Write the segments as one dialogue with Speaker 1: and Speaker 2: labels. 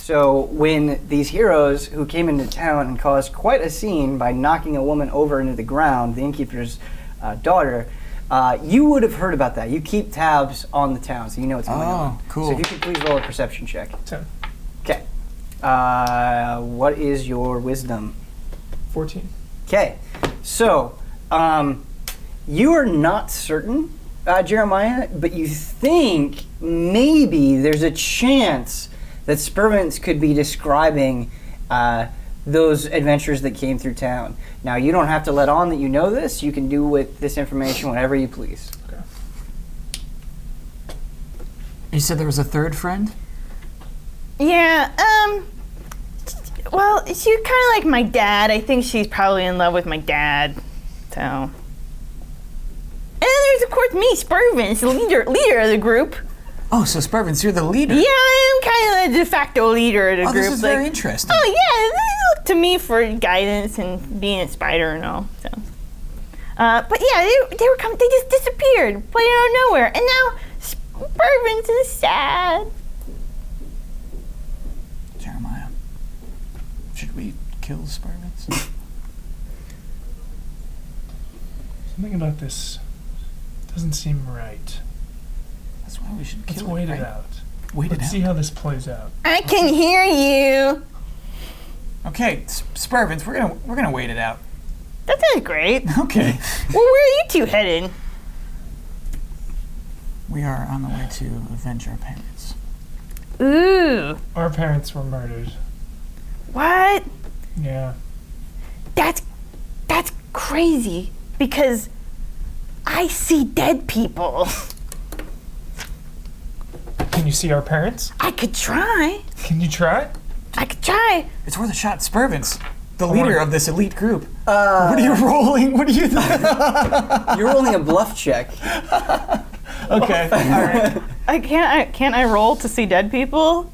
Speaker 1: So when these heroes who came into town and caused quite a scene by knocking a woman over into the ground, the innkeeper's daughter, you would have heard about that. You keep tabs on the town, so you know what's going on.
Speaker 2: Oh, cool.
Speaker 1: So if you could please roll a perception check.
Speaker 3: 10.
Speaker 1: Okay. What is your wisdom?
Speaker 3: 14.
Speaker 1: Okay. So, you are not certain, Jeremiah, but you think maybe there's a chance that Spervince could be describing those adventures that came through town. Now, you don't have to let on that you know this. You can do with this information whatever you please.
Speaker 3: Okay.
Speaker 2: You said there was a third friend?
Speaker 4: Yeah, well, she's kind of like my dad. I think she's probably in love with my dad, so. And then there's, of course, me, Spervince, the leader of the group.
Speaker 2: Oh, so Spervince, you're the leader.
Speaker 4: Yeah, I am kind of the de facto leader of the group.
Speaker 2: This is very interesting.
Speaker 4: Oh, yeah, they look to me for guidance and being a spider and all, so. But yeah, they were coming, they just disappeared, playing out of nowhere, and now Spervince is sad.
Speaker 2: Jeremiah, should we kill Spervince?
Speaker 3: Something about this doesn't seem right.
Speaker 2: That's why we should kill
Speaker 3: Let's
Speaker 2: him,
Speaker 3: wait
Speaker 2: right?
Speaker 3: it out.
Speaker 2: Wait
Speaker 3: Let's
Speaker 2: it
Speaker 3: see
Speaker 2: out.
Speaker 3: how this plays out.
Speaker 4: I can hear you.
Speaker 2: Okay, Spervince, we're gonna wait it out.
Speaker 4: That sounds great.
Speaker 2: Okay.
Speaker 4: Well, where are you two headed?
Speaker 2: We are on the way to avenge our parents.
Speaker 4: Ooh.
Speaker 3: Our parents were murdered.
Speaker 4: What?
Speaker 3: Yeah.
Speaker 4: That's crazy because I see dead people.
Speaker 3: Can you see our parents?
Speaker 4: I could try.
Speaker 3: Can you try?
Speaker 4: I could try.
Speaker 2: It's worth a shot, Spervince, the leader of this elite group. What are you rolling? What are you doing?
Speaker 1: You're rolling a bluff check.
Speaker 2: Okay. All right.
Speaker 4: Can't I roll to see dead people?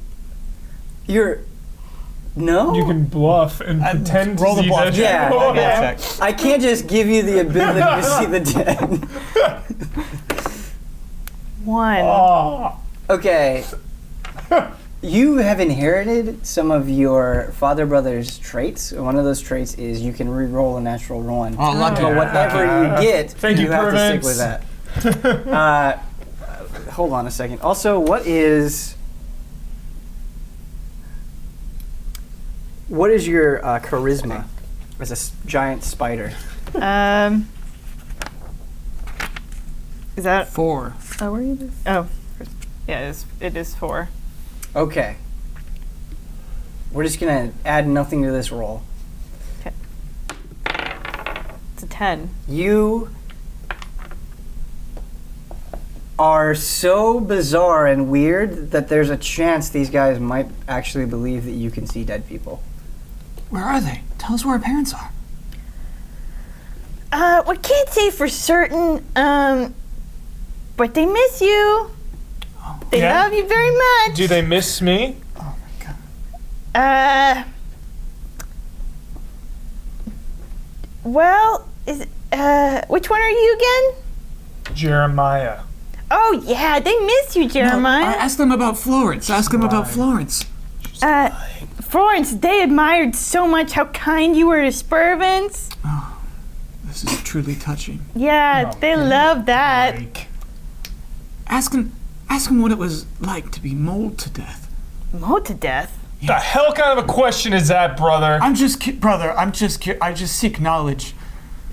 Speaker 1: No?
Speaker 3: You can bluff and pretend
Speaker 2: roll
Speaker 3: to
Speaker 2: the
Speaker 3: see
Speaker 2: bluff.
Speaker 3: dead
Speaker 1: Yeah.
Speaker 3: people.
Speaker 1: Yeah.
Speaker 2: Check.
Speaker 1: I can't just give you the ability to see the dead.
Speaker 4: One.
Speaker 3: Oh.
Speaker 1: Okay. You have inherited some of your father brother's traits. One of those traits is you can re-roll a natural one.
Speaker 2: Oh, lucky.
Speaker 1: But whatever you get,
Speaker 3: Thank you,
Speaker 1: have to stick
Speaker 3: Spervince.
Speaker 1: with that. Hold on a second. Also, what is your charisma as a giant spider?
Speaker 4: Is that
Speaker 2: 4.
Speaker 4: Oh, where are you? Oh, yeah, it is 4.
Speaker 1: Okay. We're just gonna add nothing to this roll.
Speaker 4: Okay. It's a 10.
Speaker 1: You are so bizarre and weird that there's a chance these guys might actually believe that you can see dead people.
Speaker 2: Where are they? Tell us where our parents are.
Speaker 4: We can't say for certain, but they miss you. They
Speaker 3: Yeah?
Speaker 4: love you very much.
Speaker 3: Do they miss me?
Speaker 2: Oh my god.
Speaker 4: Well, which one are you again?
Speaker 3: Jeremiah.
Speaker 4: Oh, yeah, they miss you, Jeremiah.
Speaker 2: Ask them about Florence. Ask them about
Speaker 3: lying.
Speaker 2: Florence.
Speaker 4: Florence, they admired so much how kind you were to Spervince.
Speaker 2: This is truly touching.
Speaker 4: Yeah,
Speaker 3: Oh,
Speaker 4: they
Speaker 3: good
Speaker 4: love that.
Speaker 3: Like,
Speaker 2: Ask him what it was like to be mauled to death.
Speaker 4: Mauled to death.
Speaker 3: the hell kind of a question is that, brother?
Speaker 2: I just seek knowledge.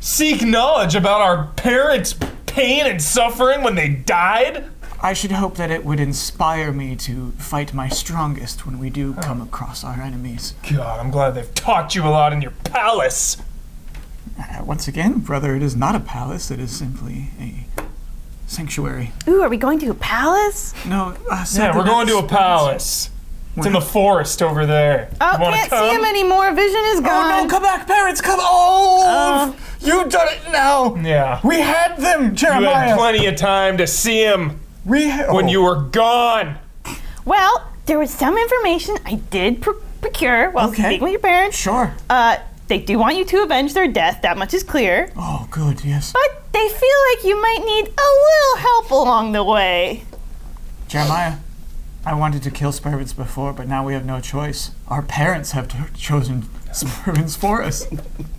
Speaker 3: Seek knowledge about our parents' pain and suffering when they died?
Speaker 2: I should hope that it would inspire me to fight my strongest when we do come across our enemies.
Speaker 3: God, I'm glad they've taught you a lot in your palace.
Speaker 2: Once again, brother, it is not a palace. It is simply a sanctuary.
Speaker 4: Ooh, are we going to a palace?
Speaker 2: No,
Speaker 3: Yeah, we're going to a palace. It's in the forest over there.
Speaker 4: Oh,
Speaker 3: You wanna
Speaker 4: can't
Speaker 3: come?
Speaker 4: see him anymore. Vision is
Speaker 2: Oh
Speaker 4: gone.
Speaker 2: no, come back, parents, come. Oh, you've done it now.
Speaker 3: Yeah.
Speaker 2: We had them,
Speaker 3: You
Speaker 2: Jeremiah.
Speaker 3: had plenty of time to see him when you were gone.
Speaker 4: Well, there was some information I did procure while speaking with your parents.
Speaker 2: Sure.
Speaker 4: They do want you to avenge their death. That much is clear.
Speaker 2: Oh, good, yes.
Speaker 4: But they feel like you might need a little help along the way.
Speaker 2: Jeremiah, I wanted to kill Spervince before, but now we have no choice. Our parents have chosen Spervince for us.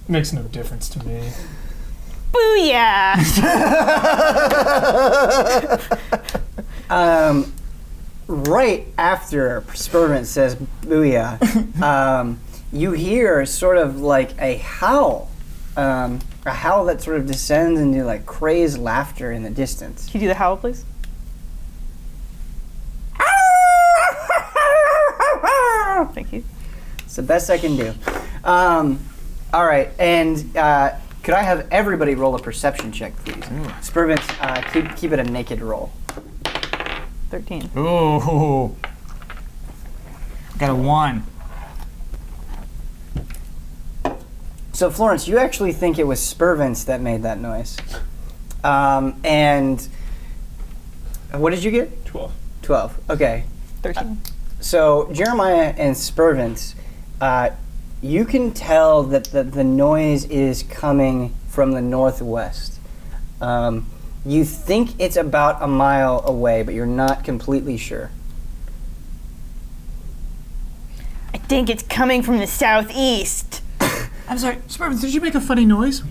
Speaker 3: Makes no difference to me.
Speaker 4: Booyah!
Speaker 1: Right after Spervince says booyah, you hear sort of like a howl that sort of descends into like crazed laughter in the distance.
Speaker 4: Can you do the howl, please? Thank you.
Speaker 1: It's the best I can do. All right, and could I have everybody roll a perception check, please? Spervince, keep it a naked roll.
Speaker 4: 13.
Speaker 2: Ooh. Got a 1.
Speaker 1: So, Florence, you actually think it was Spervince that made that noise. And what did you get?
Speaker 3: 12.
Speaker 1: 12. Okay.
Speaker 4: 13.
Speaker 1: So, Jeremiah and Spervince, you can tell that the noise is coming from the northwest. You think it's about a mile away, but you're not completely sure.
Speaker 4: I think it's coming from the southeast.
Speaker 2: I'm sorry, Spervince, did you make a funny noise?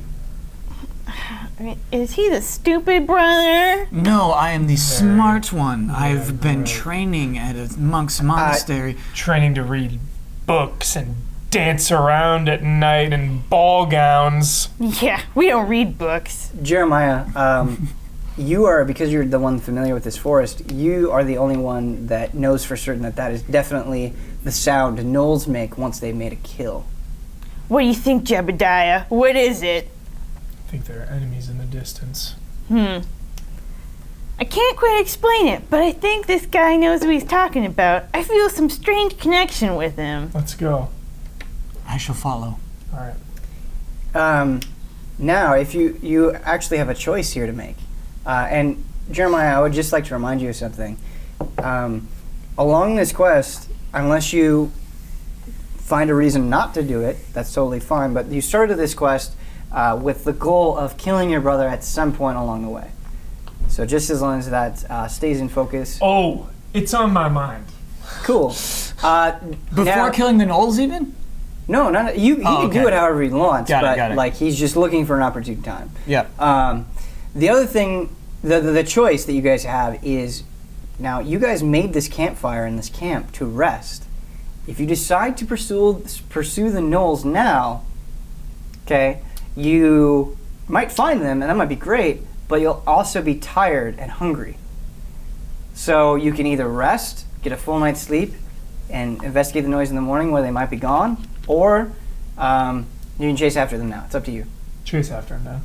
Speaker 4: I mean, is he the stupid brother?
Speaker 2: No, I am the smart one. I've been training at a monk's monastery.
Speaker 3: Training to read books and dance around at night in ball gowns.
Speaker 4: Yeah, we don't read books.
Speaker 1: Jeremiah, you are, because you're the one familiar with this forest, you are the only one that knows for certain that is definitely the sound gnolls make once they've made a kill.
Speaker 4: What do you think, Jebediah? What is it?
Speaker 3: I think there are enemies in the distance.
Speaker 4: I can't quite explain it, but I think this guy knows what he's talking about. I feel some strange connection with him.
Speaker 3: Let's go.
Speaker 2: I shall follow.
Speaker 3: All right.
Speaker 1: Now, if you actually have a choice here to make, and Jeremiah, I would just like to remind you of something. Along this quest, unless you find a reason not to do it, that's totally fine, but you started this quest with the goal of killing your brother at some point along the way. So just as long as that stays in focus.
Speaker 3: Oh, it's on my mind.
Speaker 1: Cool.
Speaker 2: Before killing the gnolls, even?
Speaker 1: No, you can do it however you want,
Speaker 2: Got it.
Speaker 1: like he's just looking for an opportune time.
Speaker 2: Yeah.
Speaker 1: The other thing, the choice that you guys have is, now you guys made this campfire in this camp to rest. If you decide to pursue the gnolls now, okay, you might find them, and that might be great, but you'll also be tired and hungry. So you can either rest, get a full night's sleep, and investigate the noise in the morning where they might be gone, or you can chase after them now. It's up to you.
Speaker 3: Chase after him now.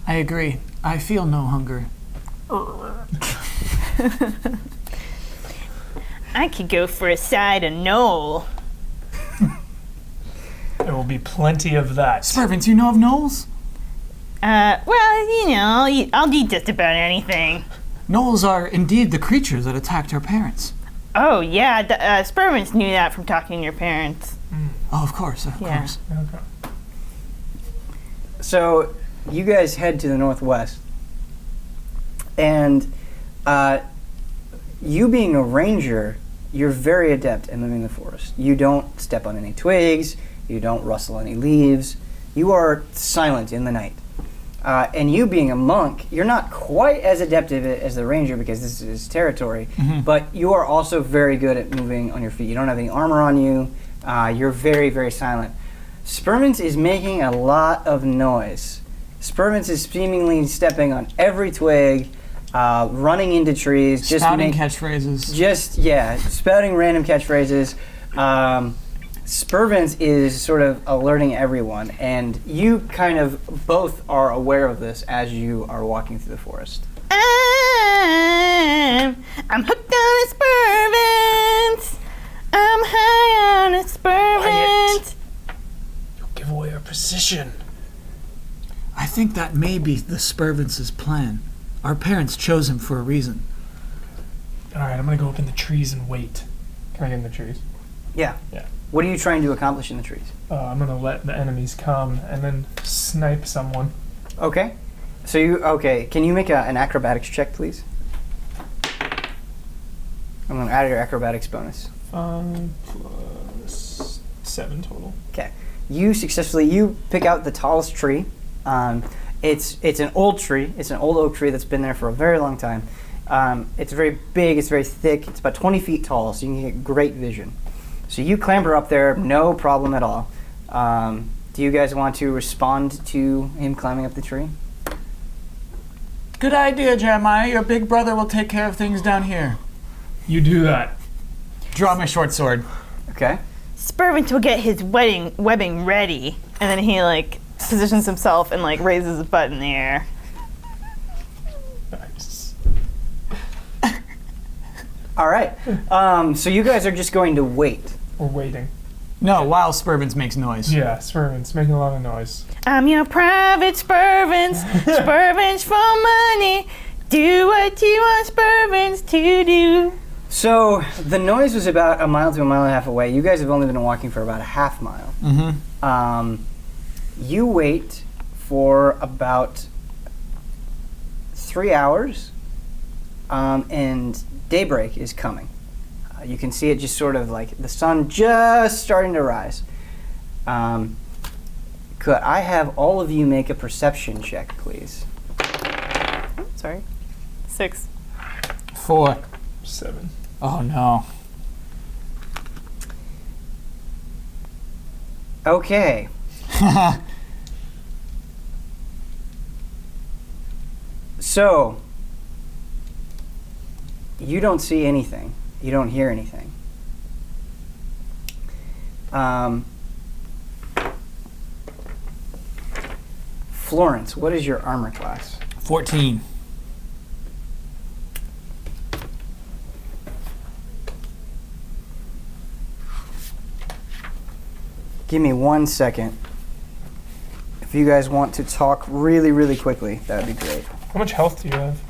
Speaker 2: I agree. I feel no hunger.
Speaker 4: I could go for a side of gnoll.
Speaker 3: There will be plenty of that.
Speaker 2: Spervince, you know of gnolls?
Speaker 4: Well, you know, I'll eat just about anything.
Speaker 2: Gnolls are indeed the creatures that attacked our parents.
Speaker 4: Oh, yeah, Spervince knew that from talking to your parents.
Speaker 2: Oh, of course.
Speaker 4: Yeah.
Speaker 3: Okay.
Speaker 1: So you guys head to the northwest, and you being a ranger, you're very adept at moving the forest. You don't step on any twigs, you don't rustle any leaves, you are silent in the night. And you being a monk, you're not quite as adept at it as the ranger because this is his territory, but you are also very good at moving on your feet. You don't have any armor on you, you're very, very silent. Spervince is making a lot of noise. Spervince is seemingly stepping on every twig, running into trees,
Speaker 2: Spouting catchphrases.
Speaker 1: Spouting random catchphrases. Spervince is sort of alerting everyone, and you kind of both are aware of this as you are walking through the forest.
Speaker 4: I'm hooked on a Spervince. I'm high on a Spervince.
Speaker 3: You'll give away our position.
Speaker 2: I think that may be the Spervince's plan. Our parents chose him for a reason.
Speaker 3: All right, I'm gonna go up in the trees and wait. Can I get in the trees?
Speaker 1: Yeah.
Speaker 3: Yeah.
Speaker 1: What are you trying to accomplish in the trees?
Speaker 3: I'm gonna let the enemies come and then snipe someone.
Speaker 1: Okay. Can you make an acrobatics check, please? I'm going to add your acrobatics bonus.
Speaker 3: 5 plus 7 total.
Speaker 1: Okay. You pick out the tallest tree. It's an old tree. It's an old oak tree that's been there for a very long time. It's very big. It's very thick. It's about 20 feet tall, so you can get great vision. So you clamber up there, no problem at all. Do you guys want to respond to him climbing up the tree?
Speaker 2: Good idea, Jeremiah. Your big brother will take care of things down here.
Speaker 3: You do that.
Speaker 2: Draw my short sword.
Speaker 1: Okay.
Speaker 4: Spervince will get his webbing ready, and then he like positions himself and like raises his butt in the air.
Speaker 3: Nice.
Speaker 1: All right. So you guys are just going to wait.
Speaker 3: We're waiting.
Speaker 2: No, while Spervince makes noise.
Speaker 3: Yeah, Spervince making a lot of noise.
Speaker 4: I'm your private Spervince, Spervince for money. Do what you want Spervince to do.
Speaker 1: So the noise was about a mile to a mile and a half away. You guys have only been walking for about a half mile.
Speaker 2: Mm-hmm.
Speaker 1: You wait for about 3 hours, and daybreak is coming. You can see it just sort of like the sun just starting to rise. Could I have all of you make a perception check, please?
Speaker 4: Sorry. 6.
Speaker 2: 4.
Speaker 3: 7.
Speaker 2: Oh no.
Speaker 1: Okay. So, you don't see anything. You don't hear anything. Florence, what is your armor class?
Speaker 2: 14.
Speaker 1: Give me 1 second. If you guys want to talk really, really quickly, that would be great.
Speaker 3: How much health do you have?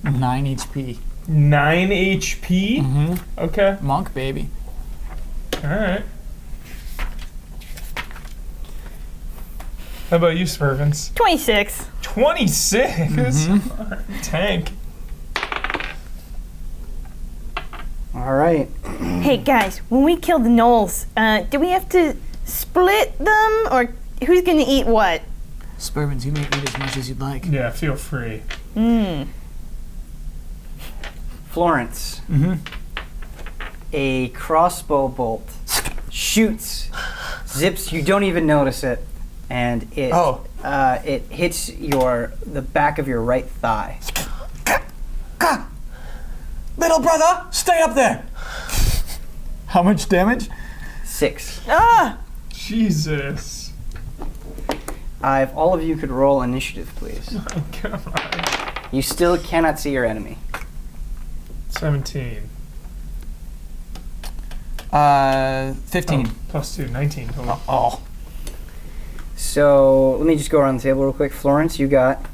Speaker 2: 9 HP.
Speaker 3: 9 HP?
Speaker 2: Mm-hmm.
Speaker 3: Okay.
Speaker 2: Monk, baby.
Speaker 3: Alright. How about you, Spervince?
Speaker 4: 26.
Speaker 3: 26?
Speaker 2: Mm-hmm.
Speaker 3: Tank.
Speaker 1: All right.
Speaker 4: Hey guys, when we kill the gnolls, do we have to split them, or who's gonna eat what?
Speaker 2: Spervince, you may eat as much as you'd like.
Speaker 3: Yeah, feel free.
Speaker 1: Florence, a crossbow bolt shoots, zips. You don't even notice it, and it it hits the back of your right thigh.
Speaker 2: Little brother, stay up there. How much damage?
Speaker 1: 6.
Speaker 4: Ah!
Speaker 3: Jesus.
Speaker 1: If all of you could roll initiative, please.
Speaker 3: My God.
Speaker 1: You still cannot see your enemy.
Speaker 3: 17.
Speaker 2: 15.
Speaker 3: Oh, plus 2, 19 total.
Speaker 2: Oh.
Speaker 1: So let me just go around the table real quick. Florence, you got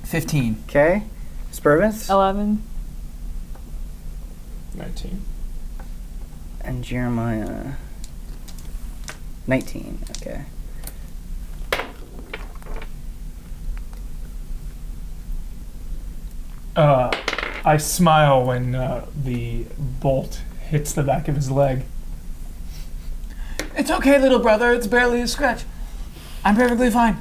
Speaker 2: 15.
Speaker 1: okay. Spervince
Speaker 4: 11.
Speaker 3: 19.
Speaker 1: and Jeremiah 19. Okay.
Speaker 3: I smile when the bolt hits the back of his leg.
Speaker 2: It's okay, little brother. It's barely a scratch. I'm perfectly fine.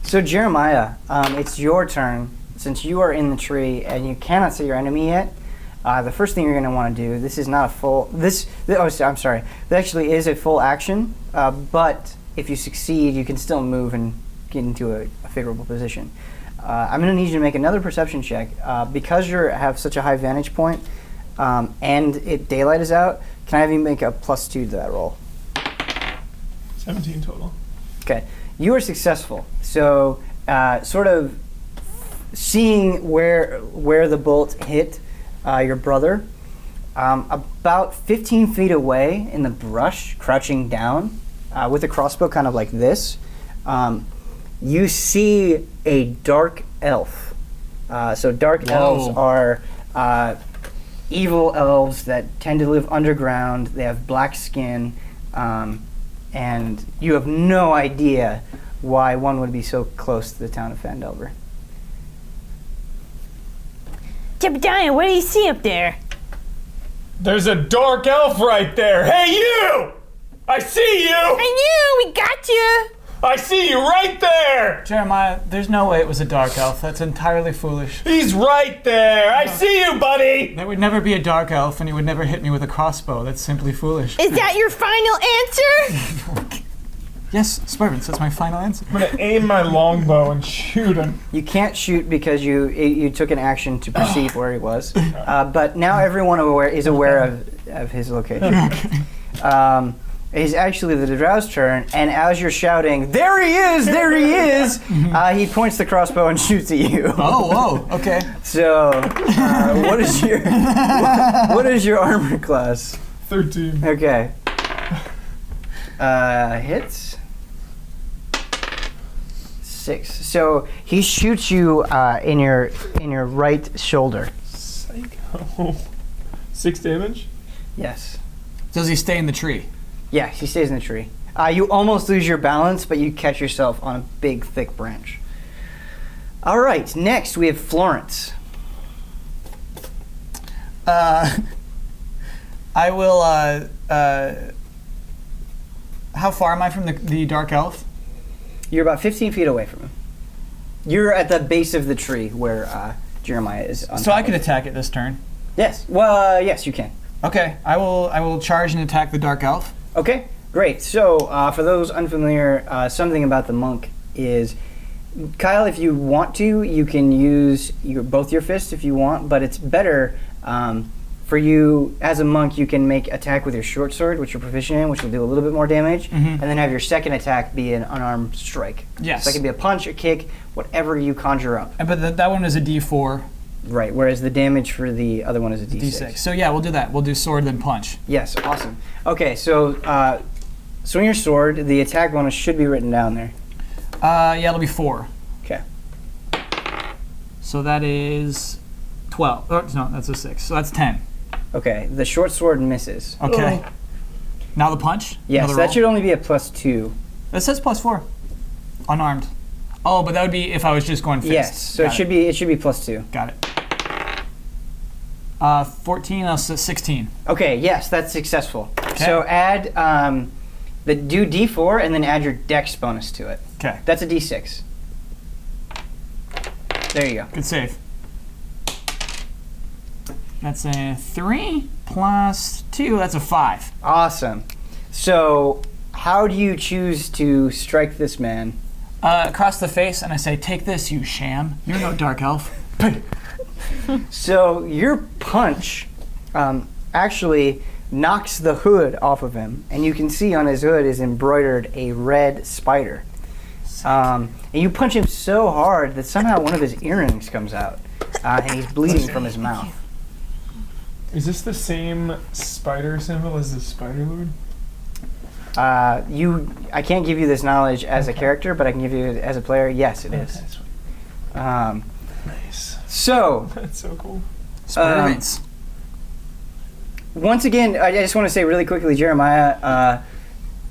Speaker 1: So Jeremiah, it's your turn. Since you are in the tree and you cannot see your enemy yet, the first thing you're going to want to do. This is not a full. I'm sorry. That actually is a full action. But if you succeed, you can still move and get into a favorable position. I'm going to need you to make another perception check because you have such a high vantage point, and daylight is out. Can I have you make a +2 to that roll?
Speaker 3: 17 total.
Speaker 1: Okay, you are successful. So, sort of seeing where the bolt hit your brother, about 15 feet away in the brush, crouching down with a crossbow, kind of like this. You see a dark elf. So dark elves are evil elves that tend to live underground. They have black skin, and you have no idea why one would be so close to the town of Phandelver.
Speaker 4: Jebediah, what do you see up there?
Speaker 3: There's a dark elf right there. Hey, you! I see you!
Speaker 4: I knew, we got you!
Speaker 3: I see you right there!
Speaker 2: Jeremiah, there's no way it was a dark elf. That's entirely foolish.
Speaker 3: He's right there! I see you, buddy!
Speaker 2: There would never be a dark elf, and he would never hit me with a crossbow. That's simply foolish.
Speaker 4: Is that your final answer?
Speaker 2: Yes, Spervince, that's my final answer.
Speaker 3: I'm gonna aim my longbow and shoot him.
Speaker 1: You can't shoot because you took an action to perceive where he was. But now everyone is aware of his location. It's actually the Drow's turn, and as you're shouting, "There he is! There he is!" He points the crossbow and shoots at you.
Speaker 2: Oh, whoa, okay.
Speaker 1: So, what is your armor class?
Speaker 3: 13.
Speaker 1: Okay. Hits. 6. So he shoots you in your right shoulder.
Speaker 3: Psycho. 6 damage?
Speaker 1: Yes.
Speaker 2: Does he stay in the tree?
Speaker 1: Yeah, he stays in the tree. You almost lose your balance, but you catch yourself on a big, thick branch. All right, next we have Florence.
Speaker 2: I will, how far am I from the dark elf?
Speaker 1: You're about 15 feet away from him. You're at the base of the tree where Jeremiah is.
Speaker 2: So I could attack it this turn.
Speaker 1: Yes. Well, yes, you can.
Speaker 2: Okay, I will charge and attack the dark elf.
Speaker 1: Okay, great. So, for those unfamiliar, something about the monk is, Kyle, if you want to, you can use both your fists if you want, but it's better for you, as a monk, you can make attack with your short sword, which you're proficient in, which will do a little bit more damage, and then have your second attack be an unarmed strike.
Speaker 2: Yes.
Speaker 1: So that can be a punch, a kick, whatever you conjure up.
Speaker 2: But that one is a D4.
Speaker 1: Right, whereas the damage for the other one is a D6.
Speaker 2: D6. So yeah, we'll do that. We'll do sword then punch.
Speaker 1: Yes, awesome. Okay, so swing your sword. The attack bonus should be written down there.
Speaker 2: Yeah, it'll be 4.
Speaker 1: Okay.
Speaker 2: So that is 12. Oh, no, that's a 6. So that's 10.
Speaker 1: Okay, the short sword misses.
Speaker 2: Okay. Now the punch?
Speaker 1: Yes,
Speaker 2: Another
Speaker 1: that
Speaker 2: roll?
Speaker 1: should only be a +2.
Speaker 2: That says +4. Unarmed. Oh, but that would be if I was just going fist.
Speaker 1: Yes, so it should be +2.
Speaker 2: Got it. 14, 16.
Speaker 1: Okay, yes, that's successful. So add do D4 and then add your dex bonus to it.
Speaker 2: Okay.
Speaker 1: That's a D6. There you go.
Speaker 2: Good save. That's a 3 plus 2. That's a 5.
Speaker 1: Awesome. So how do you choose to strike this man?
Speaker 2: Across the face, and I say, "Take this, you sham. You're no dark elf."
Speaker 1: So your punch actually knocks the hood off of him, and you can see on his hood is embroidered a red spider. And you punch him so hard that somehow one of his earrings comes out, and he's bleeding from his mouth.
Speaker 3: Is this the same spider symbol as the Spider Lord?
Speaker 1: I can't give you this knowledge as a character, but I can give you it as a player. Yes, it is.
Speaker 3: Nice.
Speaker 1: So,
Speaker 3: That's so cool.
Speaker 2: Spervince.
Speaker 1: once again, I just want to say really quickly, Jeremiah,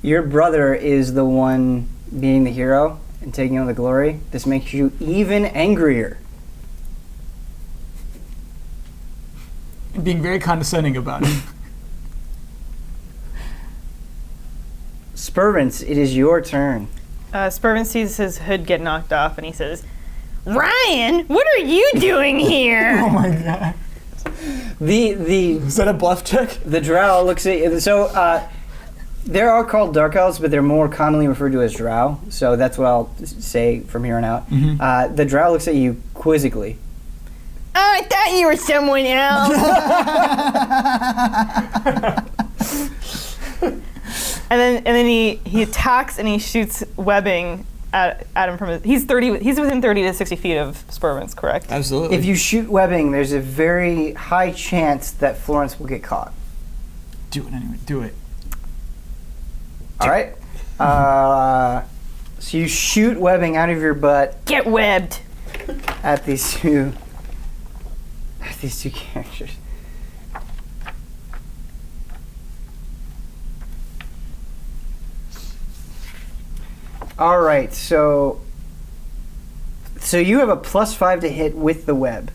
Speaker 1: your brother is the one being the hero and taking on the glory. This makes you even angrier.
Speaker 2: Being very condescending about it.
Speaker 1: Spervince, it is your turn.
Speaker 4: Spervince sees his hood get knocked off and he says, "Ryan, what are you doing here?"
Speaker 2: Oh my god. Is that a bluff check?
Speaker 1: The drow looks at you. So, there are called dark elves, but they're more commonly referred to as drow. So that's what I'll say from here on out. The drow looks at you quizzically.
Speaker 4: Oh, I thought you were someone else. and then he attacks and he shoots webbing at him from his. He's within 30 to 60 feet of Spervince, correct?
Speaker 2: Absolutely.
Speaker 1: If you shoot webbing, there's a very high chance that Florence will get caught.
Speaker 2: Do it anyway. Do it.
Speaker 1: All right. So you shoot webbing out of your butt
Speaker 4: Get webbed.
Speaker 1: at these two characters. All right. So you have a +5 to hit with the web.